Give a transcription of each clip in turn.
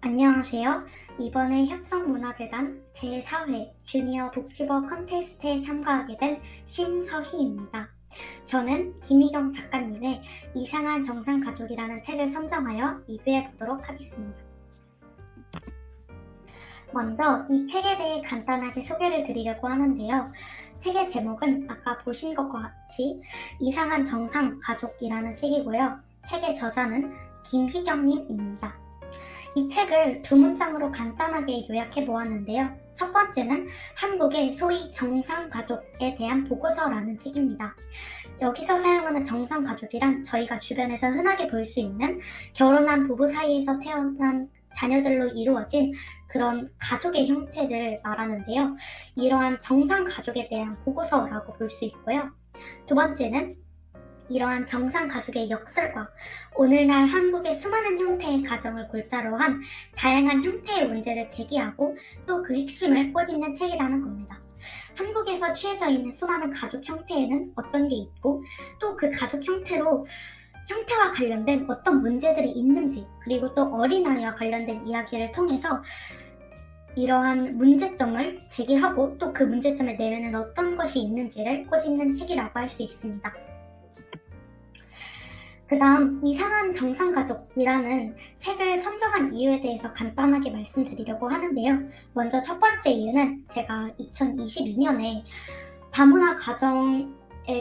안녕하세요. 이번에 협성문화재단 제4회 주니어 북튜버 컨테스트에 참가하게 된 신서희입니다. 저는 김희경 작가님의 이상한 정상가족이라는 책을 선정하여 리뷰해 보도록 하겠습니다. 먼저 이 책에 대해 간단하게 소개를 드리려고 하는데요. 책의 제목은 아까 보신 것과 같이 이상한 정상가족이라는 책이고요. 책의 저자는 김희경님입니다. 이 책을 두 문장으로 간단하게 요약해 보았는데요. 첫 번째는 한국의 소위 정상가족에 대한 보고서라는 책입니다. 여기서 사용하는 정상가족이란 저희가 주변에서 흔하게 볼 수 있는 결혼한 부부 사이에서 태어난 자녀들로 이루어진 그런 가족의 형태를 말하는데요. 이러한 정상가족에 대한 보고서라고 볼 수 있고요. 두 번째는 이러한 정상가족의 역설과 오늘날 한국의 수많은 형태의 가정을 골자로 한 다양한 형태의 문제를 제기하고 또 그 핵심을 꼬집는 책이라는 겁니다. 한국에서 취해져 있는 수많은 가족 형태에는 어떤 게 있고 또 그 가족 형태와 관련된 어떤 문제들이 있는지, 그리고 또 어린아이와 관련된 이야기를 통해서 이러한 문제점을 제기하고 또 그 문제점의 내면은 어떤 것이 있는지를 꼬집는 책이라고 할 수 있습니다. 그 다음 이상한 정상가족이라는 책을 선정한 이유에 대해서 간단하게 말씀드리려고 하는데요. 먼저 첫 번째 이유는 제가 2022년에 다문화 가정에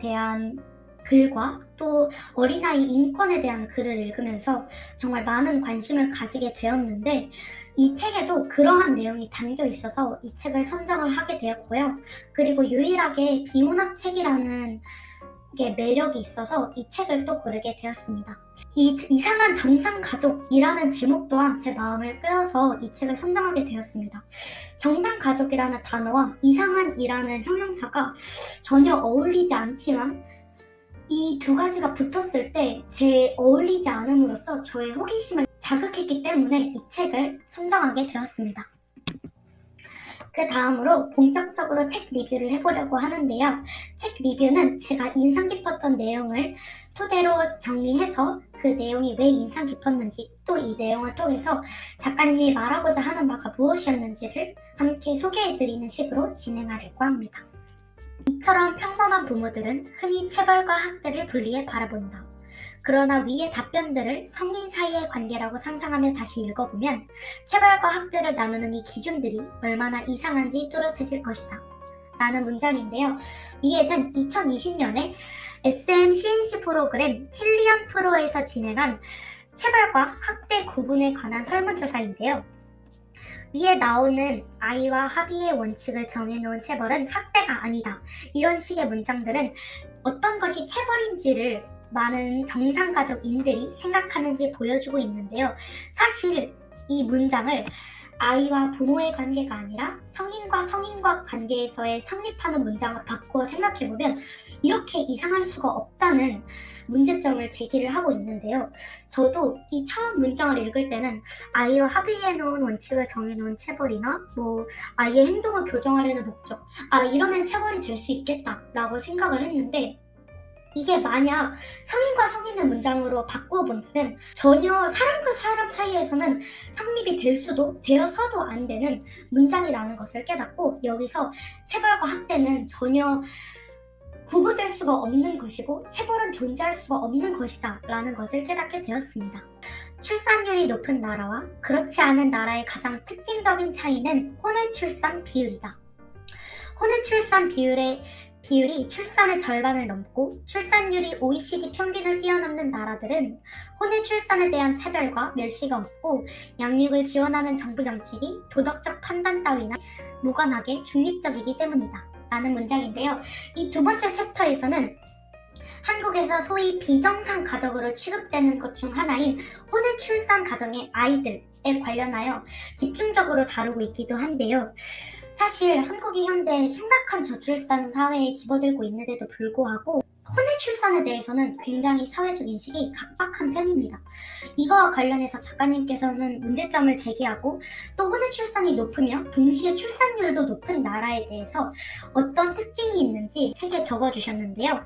대한 글과 또 어린아이 인권에 대한 글을 읽으면서 정말 많은 관심을 가지게 되었는데 이 책에도 그러한 내용이 담겨 있어서 이 책을 선정을 하게 되었고요. 그리고 유일하게 비문학 책이라는 게 매력이 있어서 이 책을 또 고르게 되었습니다. 이 이상한 정상가족이라는 제목 또한 제 마음을 끌어서 이 책을 선정하게 되었습니다. 정상가족이라는 단어와 이상한이라는 형용사가 전혀 어울리지 않지만 이 두 가지가 붙었을 때 제 어울리지 않음으로써 저의 호기심을 자극했기 때문에 이 책을 선정하게 되었습니다. 그 다음으로 본격적으로 책 리뷰를 해보려고 하는데요. 책 리뷰는 제가 인상 깊었던 내용을 토대로 정리해서 그 내용이 왜 인상 깊었는지 또 이 내용을 통해서 작가님이 말하고자 하는 바가 무엇이었는지를 함께 소개해드리는 식으로 진행하려고 합니다. 이처럼 평범한 부모들은 흔히 체벌과 학대를 분리해 바라본다. 그러나 위의 답변들을 성인 사이의 관계라고 상상하며 다시 읽어보면 체벌과 학대를 나누는 이 기준들이 얼마나 이상한지 또렷해질 것이다. 라는 문장인데요. 위에는 2020년에 SM CNC 프로그램 킬리언 프로에서 진행한 체벌과 학대 구분에 관한 설문조사인데요. 위에 나오는 아이와 합의의 원칙을 정해놓은 체벌은 학대가 아니다. 이런 식의 문장들은 어떤 것이 체벌인지를 많은 정상가족인들이 생각하는지 보여주고 있는데요. 사실 이 문장을 아이와 부모의 관계가 아니라 성인과 성인과 관계에서의 성립하는 문장으로 바꾸어 생각해보면 이렇게 이상할 수가 없다는 문제점을 제기를 하고 있는데요. 저도 이 처음 문장을 읽을 때는 아이와 합의해놓은 원칙을 정해놓은 체벌이나 아이의 행동을 교정하려는 목적, 이러면 체벌이 될 수 있겠다라고 생각을 했는데 이게 만약 성인과 성인의 문장으로 바꾸어 본다면 전혀 사람과 사람 사이에서는 성립이 될 수도 되어서도 안 되는 문장이라는 것을 깨닫고 여기서 체벌과 학대는 전혀 구분될 수가 없는 것이고 체벌은 존재할 수가 없는 것이다 라는 것을 깨닫게 되었습니다. 출산율이 높은 나라와 그렇지 않은 나라의 가장 특징적인 차이는 혼외 출산 비율이다. 혼외 출산 비율이 출산의 절반을 넘고 출산율이 OECD 평균을 뛰어넘는 나라들은 혼외 출산에 대한 차별과 멸시가 없고 양육을 지원하는 정부 정책이 도덕적 판단 따위나 무관하게 중립적이기 때문이다. 라는 문장인데요. 이 두 번째 챕터에서는 한국에서 소위 비정상 가족으로 취급되는 것 중 하나인 혼외 출산 가정의 아이들에 관련하여 집중적으로 다루고 있기도 한데요. 사실 한국이 현재 심각한 저출산 사회에 집어들고 있는데도 불구하고 혼외 출산에 대해서는 굉장히 사회적 인식이 각박한 편입니다. 이거와 관련해서 작가님께서는 문제점을 제기하고 또 혼외 출산이 높으며 동시에 출산율도 높은 나라에 대해서 어떤 특징이 있는지 책에 적어주셨는데요.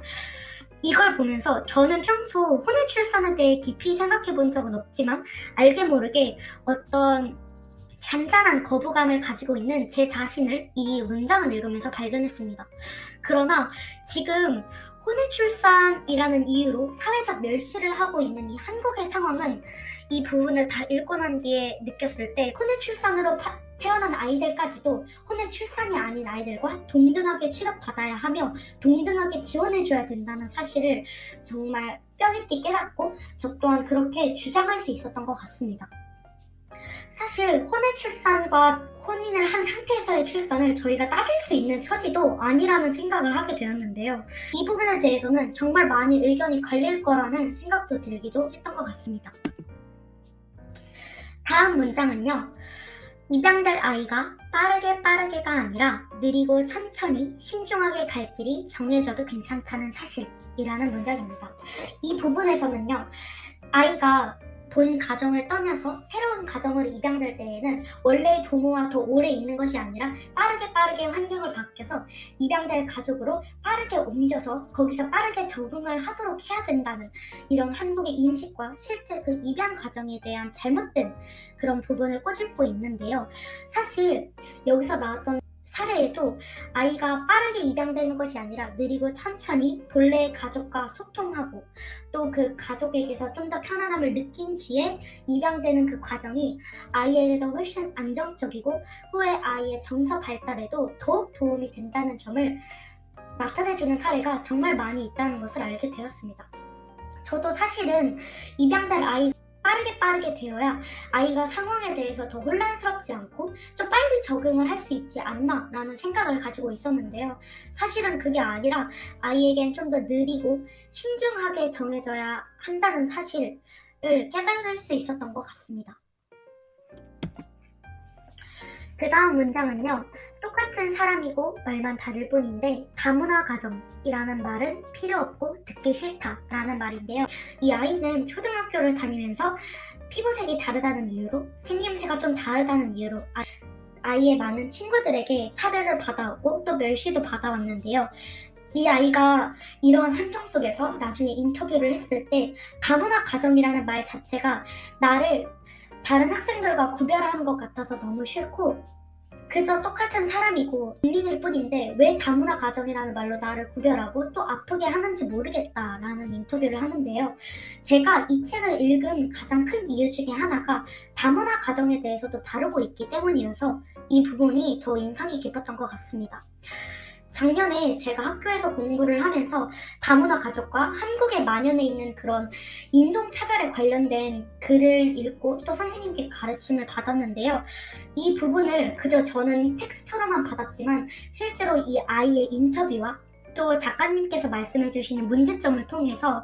이걸 보면서 저는 평소 혼외 출산에 대해 깊이 생각해 본 적은 없지만 알게 모르게 어떤 잔잔한 거부감을 가지고 있는 제 자신을 이 문장을 읽으면서 발견했습니다. 그러나 지금 혼외 출산이라는 이유로 사회적 멸시를 하고 있는 이 한국의 상황은 이 부분을 다 읽고 난 뒤에 느꼈을 때 혼외 출산으로 태어난 아이들까지도 혼외 출산이 아닌 아이들과 동등하게 취급받아야 하며 동등하게 지원해줘야 된다는 사실을 정말 뼈깊게 깨닫고 저 또한 그렇게 주장할 수 있었던 것 같습니다. 사실 혼외 출산과 혼인을 한 상태에서의 출산을 저희가 따질 수 있는 처지도 아니라는 생각을 하게 되었는데요. 이 부분에 대해서는 정말 많이 의견이 갈릴 거라는 생각도 들기도 했던 것 같습니다. 다음 문장은요. 입양될 아이가 빠르게가 아니라 느리고 천천히 신중하게 갈 길이 정해져도 괜찮다는 사실이라는 문장입니다. 이 부분에서는요. 아이가 본 가정을 떠나서 새로운 가정으로 입양될 때에는 원래의 부모와 더 오래 있는 것이 아니라 빠르게 환경을 바뀌어서 입양될 가족으로 빠르게 옮겨서 거기서 빠르게 적응을 하도록 해야 된다는 이런 한국의 인식과 실제 그 입양 과정에 대한 잘못된 그런 부분을 꼬집고 있는데요. 사실 여기서 나왔던 사례에도 아이가 빠르게 입양되는 것이 아니라 느리고 천천히 본래의 가족과 소통하고 또 그 가족에게서 좀 더 편안함을 느낀 뒤에 입양되는 그 과정이 아이에게 더 훨씬 안정적이고 후에 아이의 정서 발달에도 더욱 도움이 된다는 점을 나타내주는 사례가 정말 많이 있다는 것을 알게 되었습니다. 저도 사실은 입양될 아이 빠르게 되어야 아이가 상황에 대해서 더 혼란스럽지 않고 좀 빨리 적응을 할 수 있지 않나 라는 생각을 가지고 있었는데요. 사실은 그게 아니라 아이에겐 좀 더 느리고 신중하게 정해져야 한다는 사실을 깨달을 수 있었던 것 같습니다. 그 다음 문장은요. 똑같은 사람이고 말만 다를 뿐인데 다문화 가정이라는 말은 필요 없고 듣기 싫다라는 말인데요. 이 아이는 초등학교를 다니면서 피부색이 다르다는 이유로 생김새가 좀 다르다는 이유로 아이의 많은 친구들에게 차별을 받아오고 또 멸시도 받아왔는데요. 이 아이가 이러한 환경 속에서 나중에 인터뷰를 했을 때 다문화 가정이라는 말 자체가 나를 다른 학생들과 구별하는 것 같아서 너무 싫고 그저 똑같은 사람이고 국민일 뿐인데 왜 다문화 가정이라는 말로 나를 구별하고 또 아프게 하는지 모르겠다라는 인터뷰를 하는데요. 제가 이 책을 읽은 가장 큰 이유 중에 하나가 다문화 가정에 대해서도 다루고 있기 때문이어서 이 부분이 더 인상이 깊었던 것 같습니다. 작년에 제가 학교에서 공부를 하면서 다문화 가족과 한국에 만연해 있는 그런 인종차별에 관련된 글을 읽고 또 선생님께 가르침을 받았는데요. 이 부분을 그저 저는 텍스트로만 받았지만 실제로 이 아이의 인터뷰와 또 작가님께서 말씀해 주시는 문제점을 통해서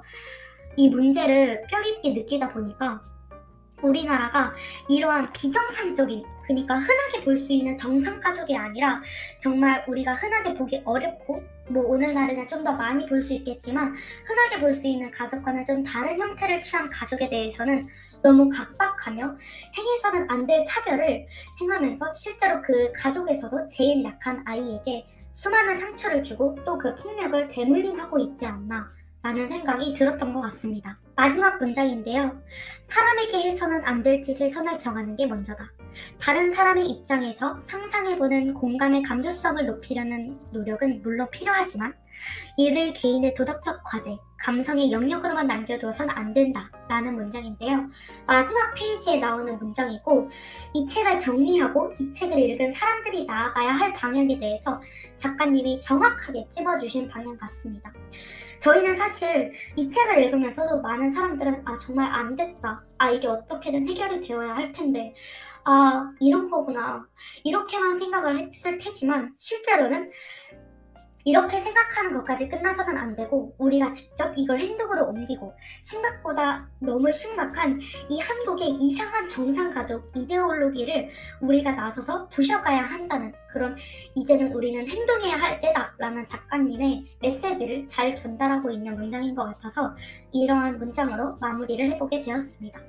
이 문제를 뼈깊게 느끼다 보니까 우리나라가 이러한 비정상적인 그러니까 흔하게 볼 수 있는 정상 가족이 아니라 정말 우리가 흔하게 보기 어렵고 뭐 오늘날에는 좀 더 많이 볼 수 있겠지만 흔하게 볼 수 있는 가족과는 좀 다른 형태를 취한 가족에 대해서는 너무 각박하며 행해서는 안 될 차별을 행하면서 실제로 그 가족에서도 제일 약한 아이에게 수많은 상처를 주고 또 그 폭력을 되물림하고 있지 않나 라는 생각이 들었던 것 같습니다. 마지막 문장인데요. 사람에게 해서는 안 될 짓의 선을 정하는 게 먼저다. 다른 사람의 입장에서 상상해보는 공감의 감수성을 높이려는 노력은 물론 필요하지만 이를 개인의 도덕적 과제, 감성의 영역으로만 남겨두어서는 안 된다 라는 문장인데요. 마지막 페이지에 나오는 문장이고 이 책을 정리하고 이 책을 읽은 사람들이 나아가야 할 방향에 대해서 작가님이 정확하게 찝어주신 방향 같습니다. 저희는 사실 이 책을 읽으면서도 많은 사람들은 정말 안 됐다. 이게 어떻게든 해결이 되어야 할 텐데 이런 거구나. 이렇게만 생각을 했을 테지만 실제로는 이렇게 생각하는 것까지 끝나서는 안 되고 우리가 직접 이걸 행동으로 옮기고 생각보다 너무 심각한 이 한국의 이상한 정상가족 이데올로기를 우리가 나서서 부셔가야 한다는 그런 이제는 우리는 행동해야 할 때다라는 작가님의 메시지를 잘 전달하고 있는 문장인 것 같아서 이러한 문장으로 마무리를 해보게 되었습니다.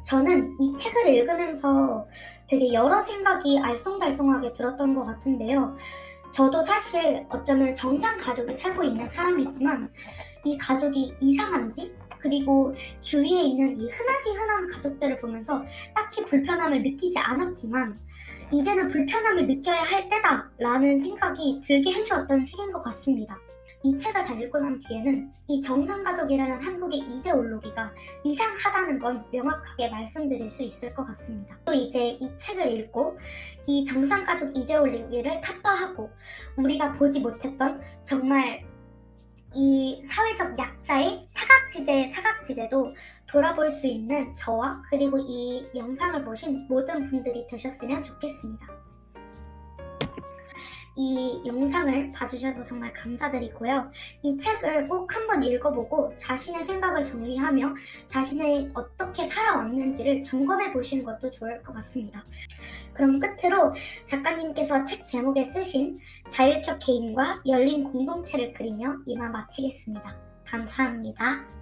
저는 이 책을 읽으면서 되게 여러 생각이 알쏭달쏭하게 들었던 것 같은데요. 저도 사실 어쩌면 정상 가족이 살고 있는 사람이지만 이 가족이 이상한지, 그리고 주위에 있는 이 흔하디 흔한 가족들을 보면서 딱히 불편함을 느끼지 않았지만 이제는 불편함을 느껴야 할 때다라는 생각이 들게 해주었던 책인 것 같습니다. 이 책을 다 읽고 난 뒤에는 이 정상가족이라는 한국의 이데올로기가 이상하다는 건 명확하게 말씀드릴 수 있을 것 같습니다. 또 이제 이 책을 읽고 이 정상가족 이데올로기를 타파하고 우리가 보지 못했던 정말 이 사회적 약자의 사각지대도 돌아볼 수 있는 저와 그리고 이 영상을 보신 모든 분들이 되셨으면 좋겠습니다. 이 영상을 봐주셔서 정말 감사드리고요. 이 책을 꼭 한번 읽어보고 자신의 생각을 정리하며 자신이 어떻게 살아왔는지를 점검해 보시는 것도 좋을 것 같습니다. 그럼 끝으로 작가님께서 책 제목에 쓰신 자율적 개인과 열린 공동체를 그리며 이만 마치겠습니다. 감사합니다.